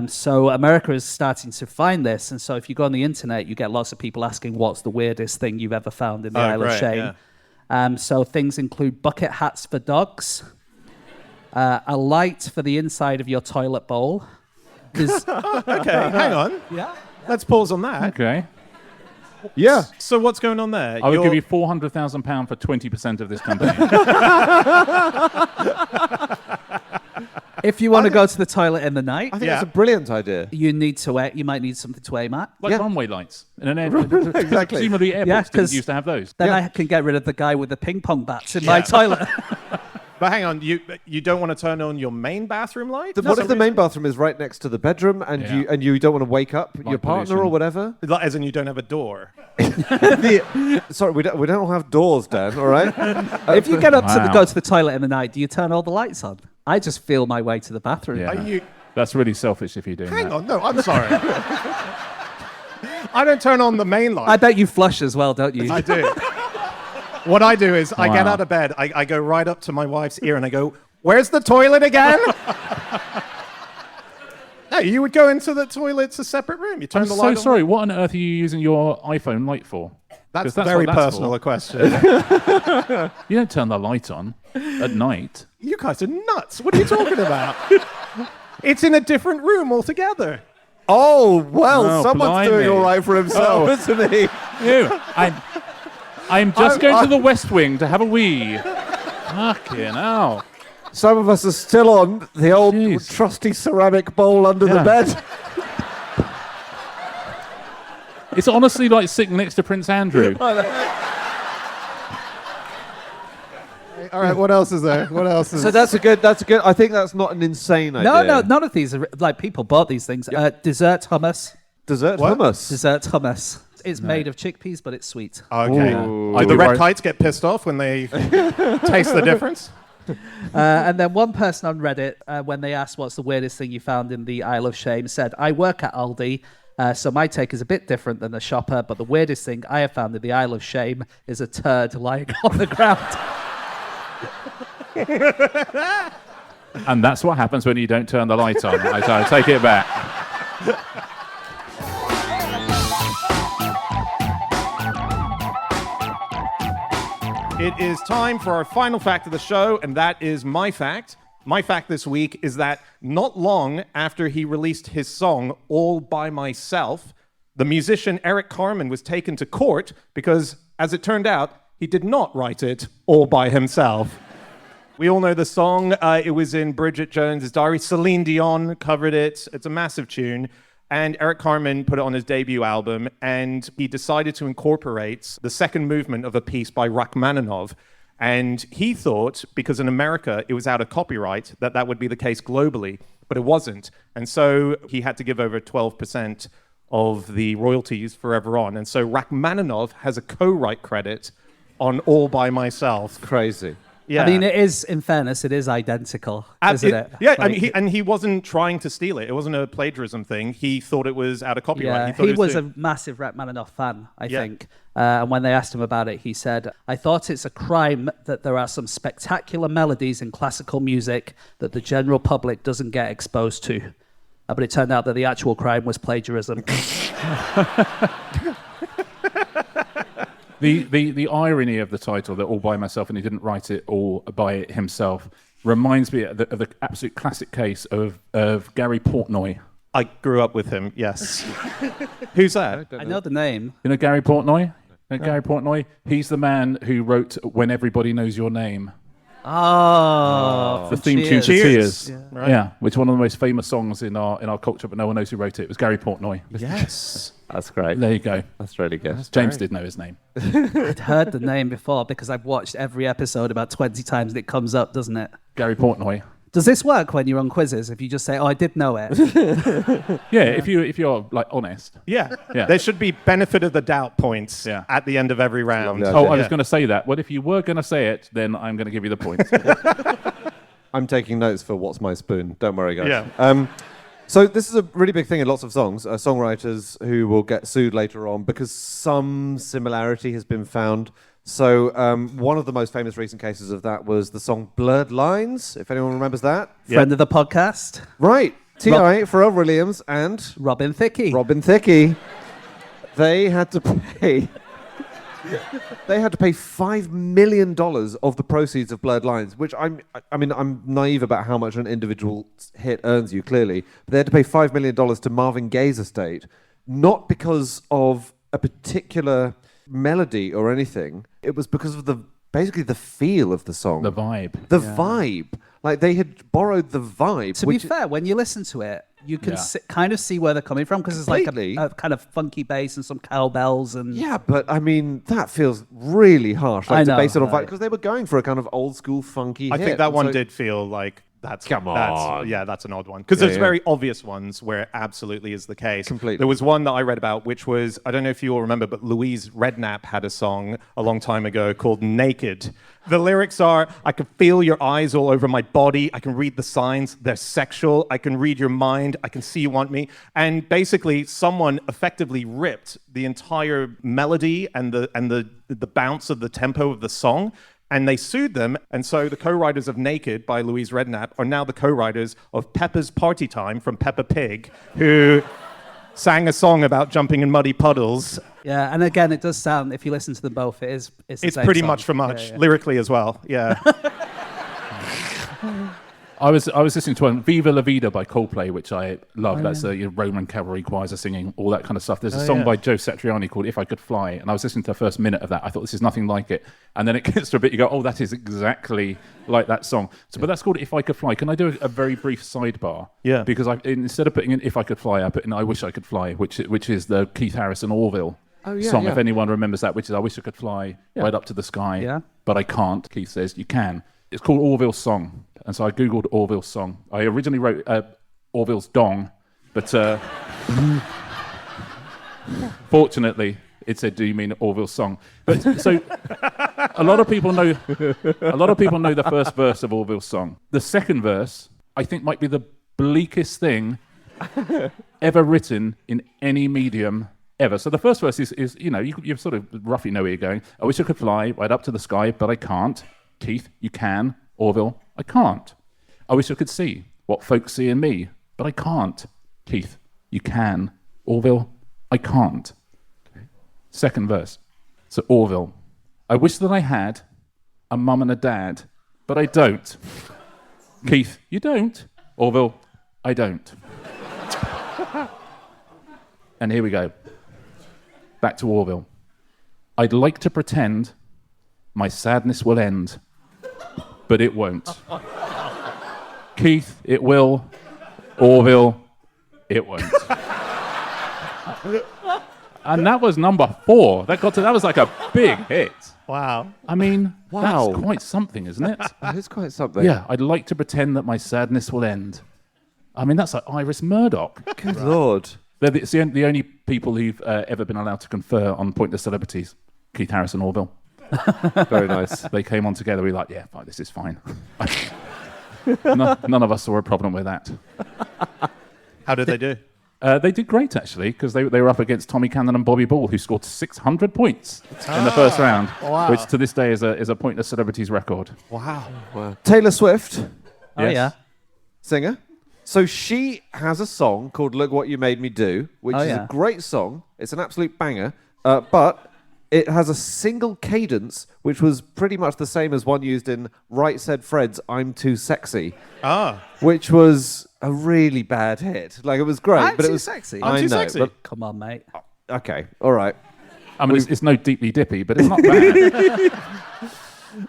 So America is starting to find this, and so if you go on the internet, you get lots of people asking what's the weirdest thing you've ever found in the Isle of Shame. Yeah. So things include bucket hats for dogs, a light for the inside of your toilet bowl. Okay, hang on. Yeah. Let's pause on that. Okay. Yeah. So what's going on there? I would give you £400,000 for 20% of this company. If you want to go to the toilet in the night, I think that's a brilliant idea. you might need something to aim at. Like runway lights in an air. Exactly. Presumably airports Yeah, didn't 'cause used to have those. Then I can get rid of the guy with the ping pong bats in my toilet. But hang on, you don't want to turn on your main bathroom light? What if the main bathroom is right next to the bedroom and you don't want to wake up your partner pollution. or whatever? Like, as in you don't have a door. Sorry, we don't have doors, Dan. All right. If you get up to Wow. go to the toilet in the night, do you turn all the lights on? I just feel my way to the bathroom. Yeah. Are you? That's really selfish if you're doing Hang that. on, no, I'm sorry. I don't turn on the main light. I bet you flush as well, don't you? I do. What I do is I get Wow. out of bed, I go right up to my wife's ear and I go, "Where's the toilet again?" No, you would go into the toilet, it's a separate room. You turn I'm the so light on. sorry. What on earth are you using your iPhone light for? That's 'Cause very what that's personal for. a question. You don't turn the light on at night. You guys are nuts. What are you talking about? It's in a different room altogether. Oh well, Oh, someone's doing blimey. all right for himself, isn't he? Ew. I'm just going to the West Wing to have a wee. Fucking hell. Some of us are still on the old Jeez. trusty ceramic bowl under the Yeah. bed. It's honestly like sitting next to Prince Andrew. All right, what else is there? What else is So that's a good. I think that's not an insane idea. No, none of these are like people bought these things. Dessert hummus. Dessert What? hummus. Dessert hummus. It's made of chickpeas, but it's sweet. Okay. Ooh. Do I'd the be red worried- kites get pissed off when they taste the difference? And then one person on Reddit, when they asked what's the weirdest thing you found in the Isle of Shame, said, "I work at Aldi, so my take is a bit different than the shopper, but the weirdest thing I have found in the Isle of Shame is a turd lying on the ground." And that's what happens when you don't turn the light on. I take it back. It is time for our final fact of the show, and that is my fact. My fact this week is that not long after he released his song, All By Myself, the musician Eric Carmen was taken to court because, as it turned out, he did not write it all by himself. We all know the song. It was in Bridget Jones's Diary. Celine Dion covered it. It's a massive tune. And Eric Carmen put it on his debut album, and he decided to incorporate the second movement of a piece by Rachmaninoff. And he thought, because in America it was out of copyright, that would be the case globally, but it wasn't. And so he had to give over 12% of the royalties forever on. And so Rachmaninoff has a co-write credit on All By Myself. Crazy. Yeah. I mean, it is, in fairness, it is identical, isn't it? Yeah, I Like, mean, he wasn't trying to steal it. It wasn't a plagiarism thing. He thought it was out of copyright. yeah, thought he it was doing- a massive Rachmaninoff fan, I Yeah. think. And when they asked him about it, he said, "I thought it's a crime that there are some spectacular melodies in classical music that the general public doesn't get exposed to." But it turned out that the actual crime was plagiarism. The irony of the title, that All By Myself, and he didn't write it all by it himself, reminds me of the absolute classic case of Gary Portnoy. I grew up with him, yes. Who's that? I know the name. You know Gary Portnoy? Gary Portnoy? He's the man who wrote When Everybody Knows Your Name. Oh, The theme tune to Cheers. Tears. Right. Yeah, which is one of the most famous songs in our culture, but no one knows who wrote it. It was Gary Portnoy. Yes. That's great. There you go. That's really good. James did know his name. I'd heard the name before because I've watched every episode about 20 times and it comes up, doesn't it? Gary Portnoy. Does this work when you're on quizzes? If you just say, "Oh, I did know it," Yeah, if you're like honest. Yeah. Yeah. There should be benefit of the doubt points Yeah. at the end of every round. lovely. Oh, I was Yeah. going to say that. Well, if you were going to say it, then I'm going to give you the point. I'm taking notes for What's My Spoon. Don't worry, guys. Yeah. So this is a really big thing in lots of songs. Songwriters who will get sued later on because some similarity has been found. So one of the most famous recent cases of that was the song Blurred Lines, if anyone remembers that. friend of the podcast, Right. T.I., Pharrell Williams, and Robin Thicke. Robin Thicke. They had to pay... They had to pay $5 million of the proceeds of Blurred Lines, which I'm naive about how much an individual hit earns you, clearly. But they had to pay $5 million to Marvin Gaye's estate, not because of a particular melody or anything. It was because of basically the feel of the song. The vibe. The vibe. Like they had borrowed the vibe. To be fair, when you listen to it, you can kind of see where they're coming from because it's like a kind of funky bass and some cowbells and Yeah, but I mean that feels really harsh. Like, I know, to base it on vibe right. because they were going for a kind of old school funky. I hit, think that and one so- did feel like that's Come on. that's an odd one because there's yeah. very obvious ones where it absolutely is the case. Completely. There was one that I read about which was, I don't know if you all remember, but Louise Redknapp had a song a long time ago called Naked. The lyrics are, I can feel your eyes all over my body. I can read the signs. They're sexual. I can read your mind. I can see you want me. And basically, someone effectively ripped the entire melody and the bounce of the tempo of the song. And they sued them. And so the co-writers of Naked by Louise Redknapp are now the co-writers of Peppa's Party Time from Peppa Pig, who sang a song about jumping in muddy puddles. yeah. And again, it does sound, if you listen to them both, it's the It's same pretty song. much for much, Yeah. lyrically as well. Yeah. I was listening to Viva La Vida by Coldplay, which I love. That's Roman cavalry choirs are singing, all that kind of stuff. There's a song by Joe Satriani called If I Could Fly, and I was listening to the first minute of that. I thought, this is nothing like it. And then it gets to a bit, you go, oh, that is exactly like that song. So, but that's called If I Could Fly. Can I do a very brief sidebar? Yeah. Because instead of putting in If I Could Fly, I put in I Wish I Could Fly, which is the Keith Harrison Orville song, yeah. if anyone remembers that, which is I Wish I Could Fly right up to the sky, Yeah. but I can't. Keith says, you can. It's called Orville's Song. And so I Googled Orville's song. I originally wrote Orville's Dong, but fortunately it said, do you mean Orville's song? But so a lot of people know the first verse of Orville's song. The second verse, I think, might be the bleakest thing ever written in any medium ever. So the first verse is you sort of roughly know where you're going. I wish I could fly right up to the sky, but I can't. Keith, you can. Orville, I can't. I wish I could see what folks see in me, but I can't. Keith, you can. Orville, I can't. Second verse. So Orville, I wish that I had a mum and a dad, but I don't. Keith, you don't. Orville, I don't. And here we go. Back to Orville. I'd like to pretend my sadness will end, but it won't. Keith, it will. Orville, it won't. And that was number 4. That was like a big hit. Wow. I mean, Wow. that's quite something, isn't it? That is quite something. Yeah, I'd like to pretend that my sadness will end. I mean, that's like Iris Murdoch. Good Lord. It's the only people who've ever been allowed to confer on Pointless Celebrities. Keith Harris and Orville. Very nice. They came on together. We were like, yeah, fine, this is fine. None of us saw a problem with that. How did they do? They did great, actually, because they were up against Tommy Cannon and Bobby Ball, who scored 600 points in the first round, which to this day is a Pointless Celebrities record. Wow. Taylor Swift, Oh, Yes. yeah. singer. So she has a song called Look What You Made Me Do, which Oh, is yeah. a great song. It's an absolute banger. But it has a single cadence, which was pretty much the same as one used in Right Said Fred's I'm Too Sexy, which was a really bad hit. Like, it was great. I'm but it Too was, Sexy? I I'm Too know, Sexy? but- Come on, mate. okay, all right. I mean, it's no deeply dippy, but it's not bad.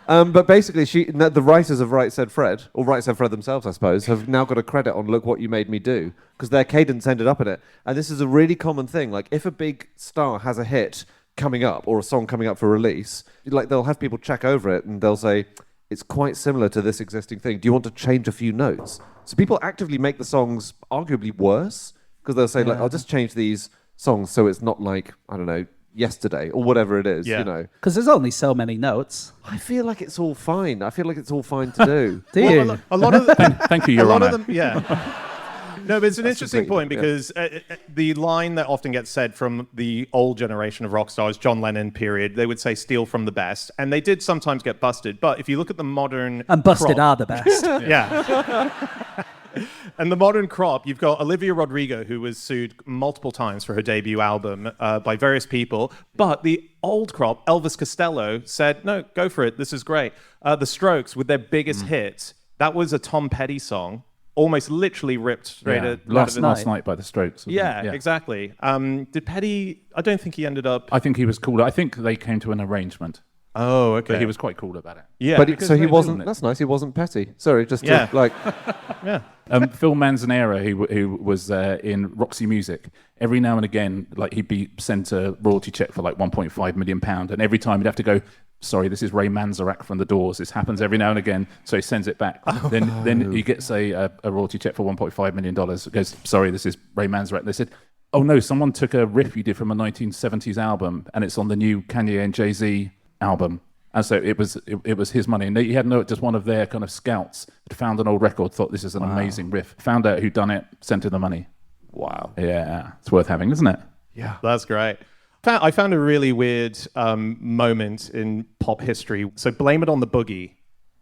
But basically, the writers of Right Said Fred, or Right Said Fred themselves, I suppose, have now got a credit on Look What You Made Me Do, because their cadence ended up in it. And this is a really common thing. Like, if a big star has a hit coming up, or a song coming up for release, like, they'll have people check over it, and they'll say, it's quite similar to this existing thing. Do you want to change a few notes? So people actively make the songs arguably worse, because they'll say, like, I'll just change these songs so it's not like, I don't know, yesterday, or whatever it is, Yeah. you know. Because there's only so many notes. I feel like it's all fine. I feel like it's all fine to do. Do Well, you? a lot of the, Thank you, a Your lot Honour. of them, yeah. No, but it's an interesting point because the line that often gets said from the old generation of rock stars, John Lennon period, they would say steal from the best, and they did sometimes get busted. But if you look at the modern And busted crop, are the best. yeah. And the modern crop, you've got Olivia Rodrigo, who was sued multiple times for her debut album by various people. But the old crop, Elvis Costello, said, no, go for it. This is great. The Strokes, with their biggest hit, that was a Tom Petty song, almost literally ripped straight Yeah. out of Last his... night by the Strokes. wasn't Yeah, it? exactly. Did Petty... I don't think he ended up... I think he was called. I think they came to an arrangement. Oh, okay. But he was quite cool about it. Yeah. But because so he they're wasn't. doing it. That's nice. He wasn't petty. Sorry, just Yeah. to, like. yeah. Phil Manzanera, who was in Roxy Music, every now and again, like he'd be sent a royalty check for like £1.5 million, and every time he'd have to go, sorry, this is Ray Manzarek from The Doors. This happens every now and again, so he sends it back. Then he gets a royalty check for $1.5 million. Goes, sorry, this is Ray Manzarek. They said, oh no, someone took a riff you did from a 1970s album, and it's on the new Kanye and Jay-Z album. And so it was his money. And he had just one of their kind of scouts had found an old record, thought this is an amazing riff, found out who done it, sent him the money. Wow. Yeah, it's worth having, isn't it? Yeah. That's great. I found a really weird moment in pop history. So Blame It on the Boogie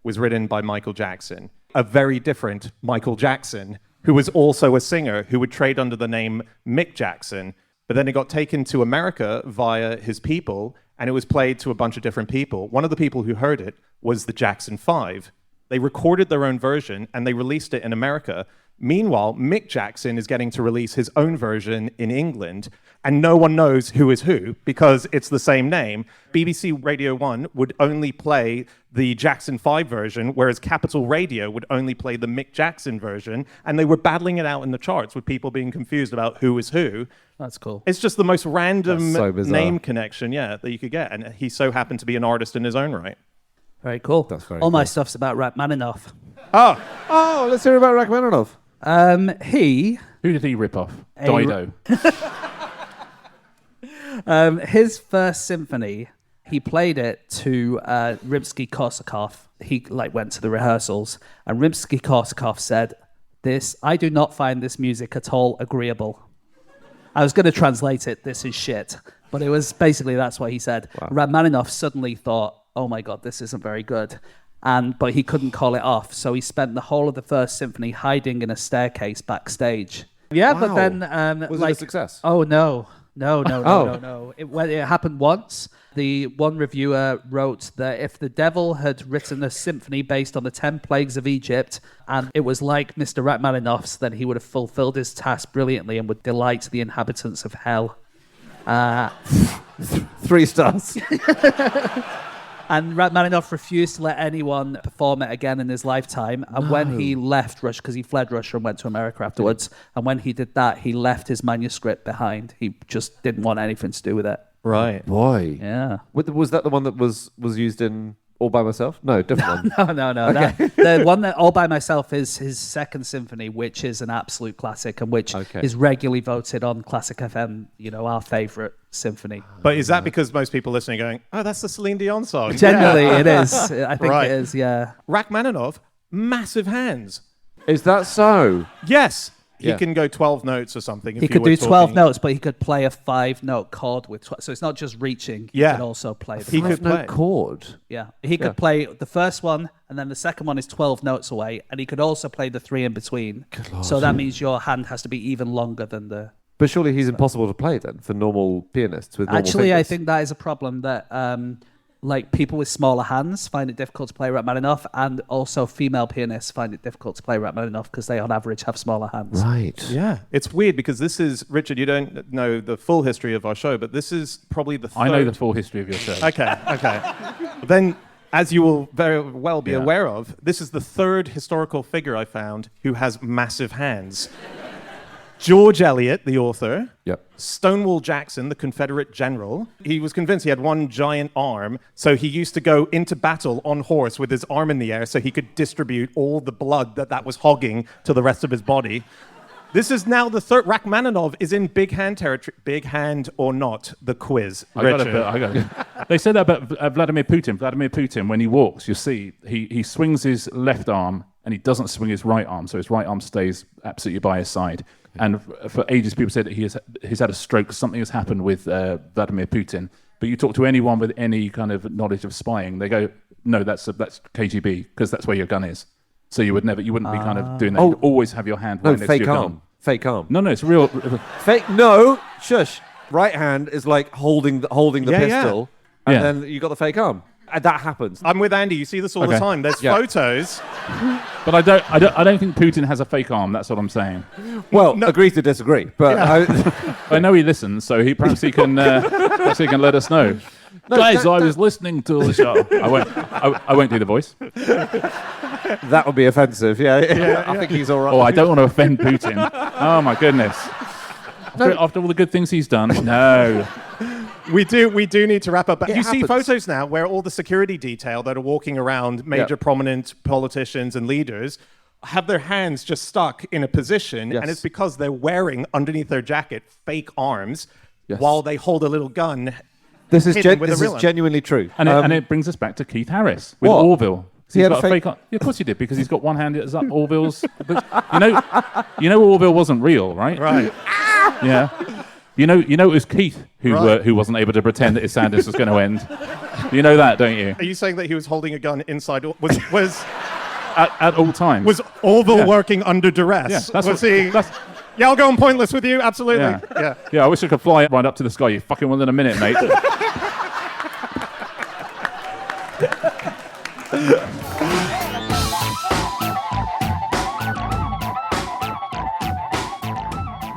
was written by Michael Jackson, a very different Michael Jackson, who was also a singer who would trade under the name Mick Jackson. But then it got taken to America via his people, and it was played to a bunch of different people. One of the people who heard it was the Jackson 5. They recorded their own version, and they released it in America. Meanwhile, Mick Jackson is getting to release his own version in England, and no one knows who is who because it's the same name. BBC Radio 1 would only play the Jackson 5 version, whereas Capital Radio would only play the Mick Jackson version, and they were battling it out in the charts with people being confused about who is who. That's cool. It's just the most random That's so bizarre. name connection, that you could get, and he so happened to be an artist in his own right. Very cool. That's very All my cool. stuff's about Rachmaninoff. Oh, let's hear about Rachmaninoff. He Who did he rip off? A- Dido. His first symphony, he played it to Rimsky-Korsakov. He went to the rehearsals, and Rimsky-Korsakov said, I do not find this music at all agreeable. I was going to translate it, this is shit. But it was basically, that's what he said. Wow. Rachmaninoff suddenly thought, oh my God, this isn't very good. But he couldn't call it off. So he spent the whole of the first symphony hiding in a staircase backstage. Yeah, Wow. but then... Was it a success? Oh, no. No. Oh. It happened once. The one reviewer wrote that if the devil had written a symphony based on the 10 plagues of Egypt and it was like Mr. Rachmaninoff's, then he would have fulfilled his task brilliantly and would delight the inhabitants of hell. 3 stars. And Rachmaninoff refused to let anyone perform it again in his lifetime. And when he left Russia, because he fled Russia and went to America afterwards, and when he did that, he left his manuscript behind. He just didn't want anything to do with it. Right. Boy. Yeah. Was that the one that was used in All By Myself? No, different one. No. Okay. The one that All By Myself is his second symphony, which is an absolute classic and which is regularly voted on Classic FM, our favourite symphony. But is that because most people listening are going, oh, that's the Celine Dion song? Generally, it is. I think Right. it is, yeah. Rachmaninoff, massive hands. Is that so? Yes. He Yeah. can go 12 notes or something. He could do 12 notes, but he could play a 5-note chord with 12. So it's not just reaching. He Yeah. could also play. He could play. No chord. Yeah. He could play the first one, and then the second one is 12 notes away, and he could also play the 3 in between. So that means your hand has to be even longer than the... But surely he's impossible to play then for normal pianists with normal Actually, I fingers. think that is a problem that people with smaller hands find it difficult to play Rachmaninoff, and also female pianists find it difficult to play Rachmaninoff because they on average have smaller hands. Right. Yeah, it's weird because this is, Richard, you don't know the full history of our show, but this is probably the third... I know the full history of your show. Okay. Then, as you will very well be Yeah. aware of, this is the third historical figure I found who has massive hands. George Eliot, the author. Yep. Stonewall Jackson, the Confederate general. He was convinced he had one giant arm, so he used to go into battle on horse with his arm in the air so he could distribute all the blood that was hogging to the rest of his body. This is now the third. Rachmaninoff is in big hand territory. Big hand or not, the quiz. I got Richard. it. They say that about Vladimir Putin. Vladimir Putin, when he walks, you see, he swings his left arm and he doesn't swing his right arm, so his right arm stays absolutely by his side. And for ages, people said that he's had a stroke. Something has happened with Vladimir Putin. But you talk to anyone with any kind of knowledge of spying, they go, "No, that's KGB, because that's where your gun is." So you wouldn't be kind of doing that. Oh. You'd always have your hand No, right next to fake your arm. gun. Fake arm. No, it's real. Fake. No, shush. Right hand is like holding the Yeah, pistol, and Yeah. then you got the fake arm. And that happens. I'm with Andy. You see this all the Okay. time. There's Yeah. photos. But I don't think Putin has a fake arm. That's what I'm saying. Well, agree to disagree. But I know he listens, so perhaps he can let us know. Guys, I was listening to the show. I won't do the voice. That would be offensive. Yeah. I think he's all right. Oh, I don't want to offend Putin. Oh my goodness. After all the good things he's done, no. We do need to wrap up. But you see happens. photos now where all the security detail that are walking around, major prominent politicians and leaders, have their hands just stuck in a position, Yes. and it's because they're wearing underneath their jacket fake arms Yes. while they hold a little gun. This is hidden with a real one. genuinely true. And it brings us back to Keith Harris with What? Orville. He He's had a got fake- arm. Yeah, of course he did, because he's got one hand that's up Orville's. But you know Orville wasn't real, right? Right. Yeah. You know it was Keith who wasn't able to pretend that his Sanders was going to end. You know that, don't you? Are you saying that he was holding a gun inside? Was At all times. was Orville working under duress? Yeah, that's was what- he? that's- Yeah, I'll go on pointless with you. Absolutely. Yeah. Yeah, I wish I could fly right up to the sky. You fucking will in a minute, mate.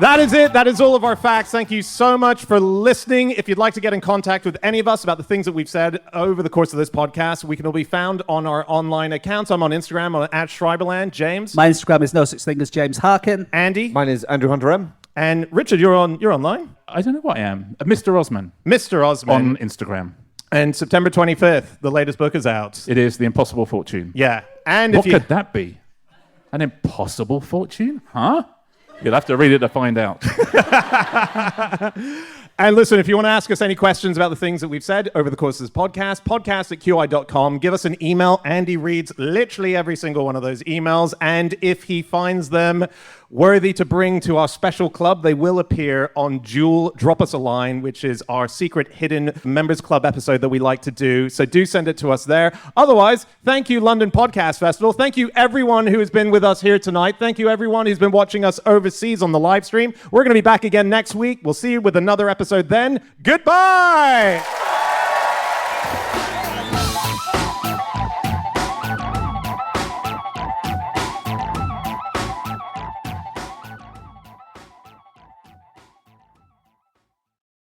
That is it. That is all of our facts. Thank you so much for listening. If you'd like to get in contact with any of us about the things that we've said over the course of this podcast, we can all be found on our online accounts. I'm on Instagram on @Schreiberland. James, My Instagram is no such thing as James Harkin. Andy, Mine is Andrew Hunter M. and Richard. You're online. I don't know what I am. Mr. Osman Mr. Osman. on Instagram. And September 25th, the latest book is out. It is The Impossible Fortune. Yeah. And What if you could that be? An impossible fortune? Huh? You'll have to read it to find out. And listen, if you want to ask us any questions about the things that we've said over the course of this podcast, podcast@qi.com. Give us an email. Andy reads literally every single one of those emails. And if he finds them worthy to bring to our special club, they will appear on Jewel Drop Us a Line, which is our secret hidden members club episode that we like to do. So do send it to us there. Otherwise, thank you, London Podcast Festival. Thank you, everyone who has been with us here tonight. Thank you, everyone who's been watching us overseas on the live stream. We're going to be back again next week. We'll see you with another episode then. Goodbye!